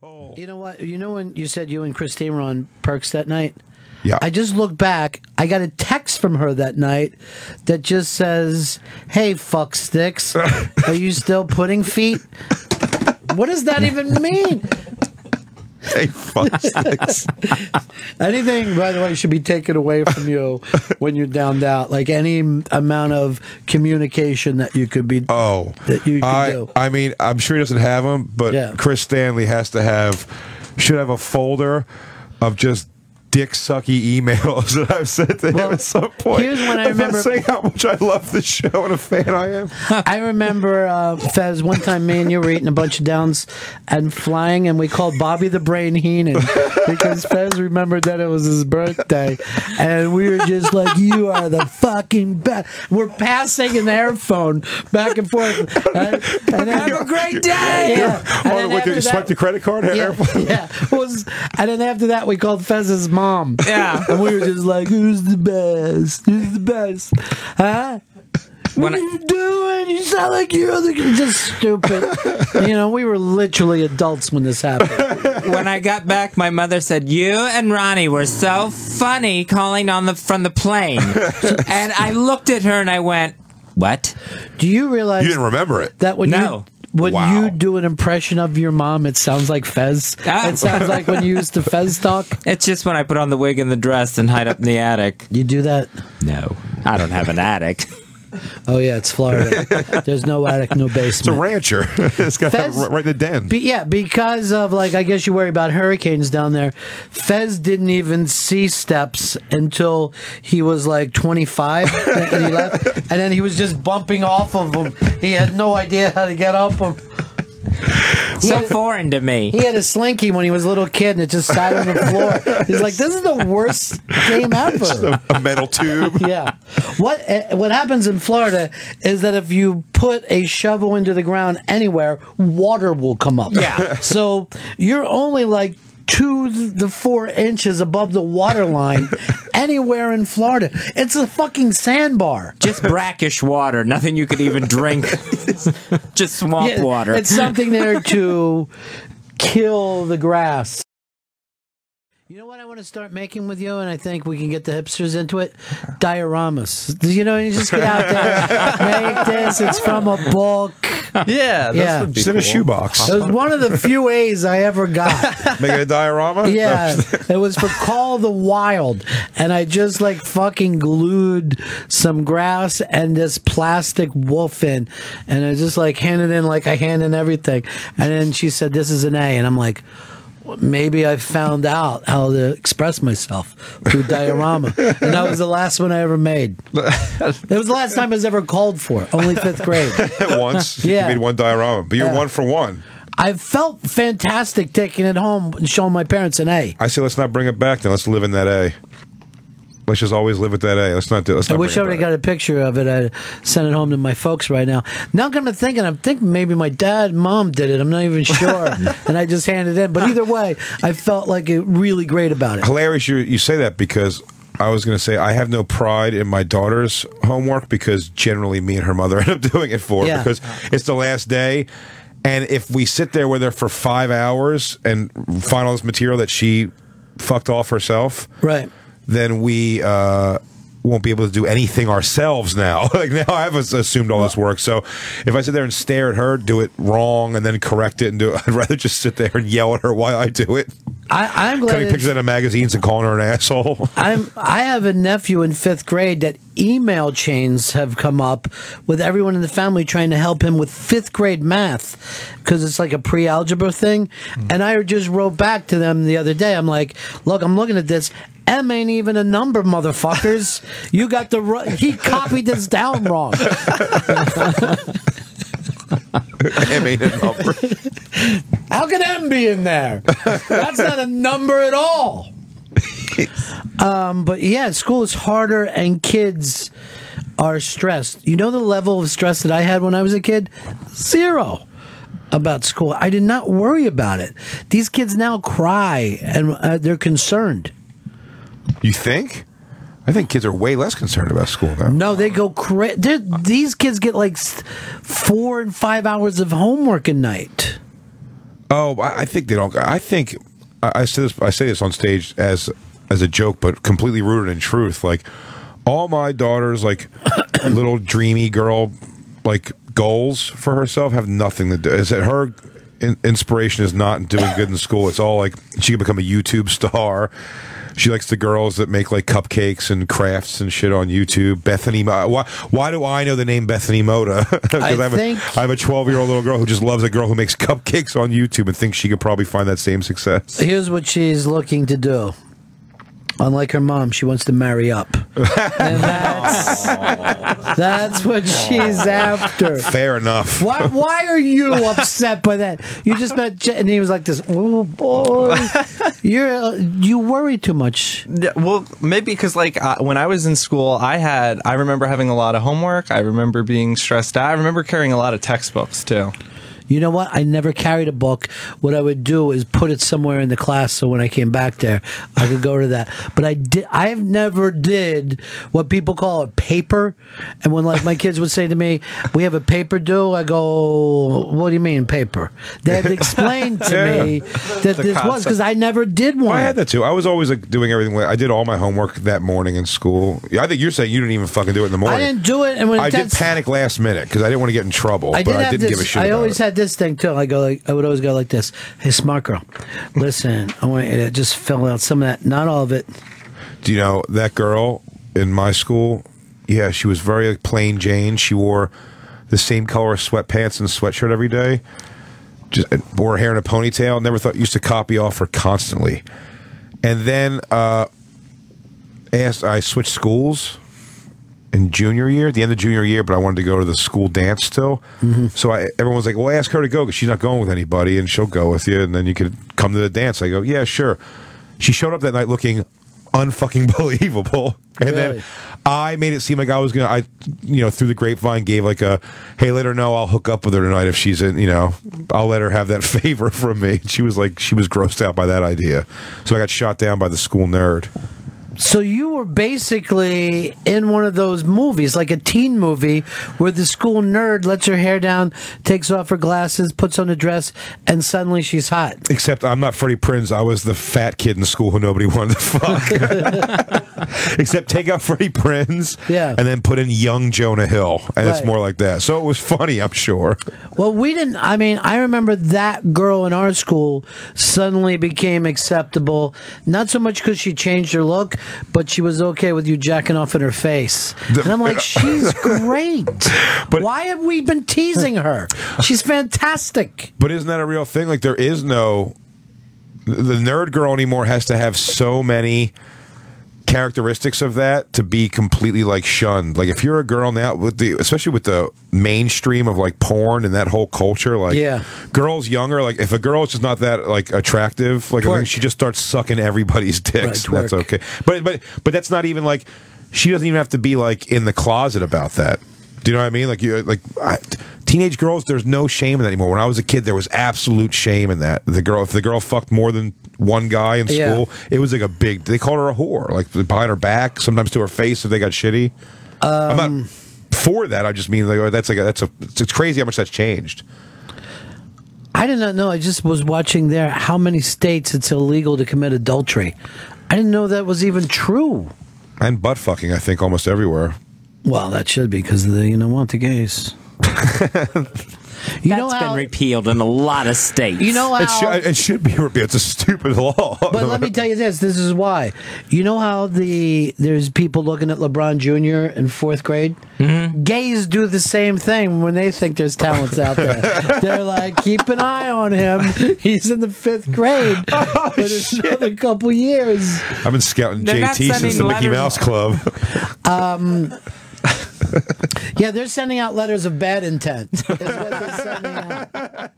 You know what? You know when you said you and Christine were on Perks that night? Yeah. I just looked back. I got a text from her that night that just says, "Hey, fuck sticks, are you still pudding feet?" What does that even mean? Hey, fuck sticks. Anything, by the way, should be taken away from you when you're downed out. Like any amount of communication that you could be. Oh, that you could do. I mean, I'm sure he doesn't have them, but Yeah. Chris Stanley should have a folder of just dick sucky emails that I've sent to him at some point. Here's when I remember saying how much I love the show and a fan I am. I remember, Fez, one time me and you were eating a bunch of downs and flying, and we called Bobby the Brain Heenan because Fez remembered that it was his birthday, and we were just like, "You are the fucking best." We're passing an airphone back and forth. And have a great day. Yeah. Or with you swipe the credit card? Yeah. And then after that, we called Fez's mom. Yeah. And we were just like, "Who's the best? Who's the best? Huh? What are you doing? You sound like you're just stupid." You know, we were literally adults when this happened. When I got back, my mother said, "You and Ronnie were so funny calling on from the plane." And I looked at her and I went, "What?" Do you realize You didn't remember it? that when No. when Wow. you do an impression of your mom, it sounds like Fez? Ah. It sounds like when you used to Fez talk? It's just when I put on the wig and the dress and hide up in the attic. You do that? No, I don't have an attic. Oh, yeah, it's Florida. There's no attic, no It's a basement. rancher. It's got Fez- right in the den. Yeah, because of, like, I guess you worry about hurricanes down there. Fez didn't even see steps until he was like 25 and he left. And then he was just bumping off of them. He had no idea how to get up them. So foreign to me. He had a slinky when he was a little kid and it just sat on the floor. He's like, "This is the worst game ever." A metal tube. Yeah. What happens in Florida is that if you put a shovel into the ground anywhere, water will come up. Yeah. So you're only like 2 to 4 inches above the water line anywhere in Florida. It's a fucking sandbar. Just brackish water, nothing you could even drink. Just swamp Yeah, water. It's something there to kill the grass. You know what I want to start making with you, and I think we can get the hipsters into it? Dioramas. You know, you just get out there, make this. It's from a book. Yeah, Yeah. would be Just in a cool. shoebox. It was one of the few A's I ever got. Make it a diorama? Yeah, it was for Call the Wild, and I just like fucking glued some grass and this plastic wolf in, and I just like handed in like I hand in everything, and then she said, "This is an A," and I'm like, maybe I found out how to express myself through diorama. And that was the last one I ever made. It was the last time I was ever called for, only 5th grade. Once. Yeah. You made one diorama. But you're 1 for 1. I felt fantastic taking it home and showing my parents an A. I say let's not bring it back then. Let's live in that A. Let's just always live with that A. Let's not do it. Let's I not wish I bring would it have back. got a picture of it. I sent it home to my folks right now. Now I'm thinking maybe my dad and mom did it. I'm not even sure. And I just handed it in. But either way, I felt like really great about it. Hilarious you say that because I was going to say I have no pride in my daughter's homework because generally me and her mother end up doing it for her Yeah. because it's the last day. And if we sit there with her for 5 hours and find all this material that she fucked off herself, Right. then we won't be able to do anything ourselves now. Like now I've assumed all this work. So if I sit there and stare at her, do it wrong, and then correct it and do it, I'd rather just sit there and yell at her while I do it. I'm glad Cutting pictures out of magazines and calling her an asshole. I have a nephew in 5th grade that email chains have come up with everyone in the family trying to help him with 5th grade math because it's like a pre-algebra thing. And I just wrote back to them the other day. I'm like, "Look, I'm looking at this. M ain't even a number, motherfuckers. You got he copied this down wrong." M ain't a number. How can M be in there? That's not a number at all. But yeah, school is harder and kids are stressed. You know the level of stress that I had when I was a kid? 0 about school. I did not worry about it. These kids now cry and they're concerned. You think? I think kids are way less concerned about school now. No, they go crazy. These kids get like 4 and 5 hours of homework a night. Oh, I think they don't. I think I say this on stage as a joke, but completely rooted in truth. Like all my daughters, like little dreamy girl, like goals for herself have nothing to do. Is that her inspiration is not doing good in school? It's all like she can become a YouTube star. She likes the girls that make like cupcakes and crafts and shit on YouTube. Bethany, why do I know the name Bethany Moda? Because I have a 12-year-old little girl who just loves a girl who makes cupcakes on YouTube and thinks she could probably find that same success. Here's what she's looking to do. Unlike her mom, she wants to marry up. And that's what she's after. Fair enough. Why are you upset by that? You just met, and he was like this. Oh boy, you worry too much. Yeah, well, maybe because like when I was in school, I remember having a lot of homework. I remember being stressed out. I remember carrying a lot of textbooks too. You know what? I never carried a book. What I would do is put it somewhere in the class so when I came back there, I could go to that. But I have never did what people call a paper. And when like my kids would say to me, we have a paper due, I go, what do you mean paper? They had to explain to me that this was, because I never did one. Well, I had that too. I was always like doing everything. I did all my homework that morning in school. I think you're saying you didn't even fucking do it in the morning. I didn't do it. And when I did panic last minute because I didn't want to get in trouble. But I didn't give a shit. I always had this thing too. I would always go like this. Hey, smart girl, listen, I want you to just fill out some of that, not all of it. Do you know that girl in my school? Yeah, she was very like, plain Jane. She wore the same color sweatpants and sweatshirt every day. Just wore her hair in a ponytail. Never thought used to copy off her constantly. And then I switched schools in junior year, at the end of junior year, but I wanted to go to the school dance still. So everyone was like, well, ask her to go because she's not going with anybody and she'll go with you and then you could come to the dance. I go, yeah, sure. She showed up that night looking unfucking believable. And then I made it seem like I was going to, through the grapevine gave like a, hey, let her know I'll hook up with her tonight if she's in, I'll let her have that favor from me. She was grossed out by that idea. So I got shot down by the school nerd. So you were basically in one of those movies, like a teen movie, where the school nerd lets her hair down, takes off her glasses, puts on a dress, and suddenly she's hot. Except I'm not Freddie Prinze. I was the fat kid in school who nobody wanted to fuck. Except take out Freddie Prinze and then put in young Jonah Hill. And it's more like that. So it was funny, I'm sure. Well, we didn't. I mean, I remember that girl in our school suddenly became acceptable. Not so much because she changed her look, but she was okay with you jacking off in her face. And I'm like, she's great. But why have we been teasing her? She's fantastic. But isn't that a real thing? Like, there is no... The nerd girl anymore has to have so many characteristics of that to be completely like shunned. Like if you're a girl now, especially with the mainstream of like porn and that whole culture, like girls younger, like if a girl is just not that like attractive, like I mean, she just starts sucking everybody's dicks. That's okay. But that's not even like, she doesn't even have to be like in the closet about that. Do you know what I mean? Like teenage girls, there's no shame in that anymore. When I was a kid, there was absolute shame in that. If the girl fucked more than one guy in school, it was like a big. They called her a whore, like behind her back, sometimes to her face if they got shitty. I'm not for that. I just mean like it's crazy how much that's changed. I did not know. I just was watching there how many states it's illegal to commit adultery. I didn't know that was even true. And butt fucking, I think, almost everywhere. Well, that should be because they want the gays. That's been repealed in a lot of states. You know how it should be repealed. It's a stupid law. But let me tell you this. This is why. You know how there's people looking at LeBron Jr. in 4th grade? Gays do the same thing when they think there's talents out there. They're like, keep an eye on him. He's in the 5th grade. But it's another couple years. I've been scouting JT since the Mickey Mouse Club. Yeah, they're sending out letters of bad intent. Is what they're sending out.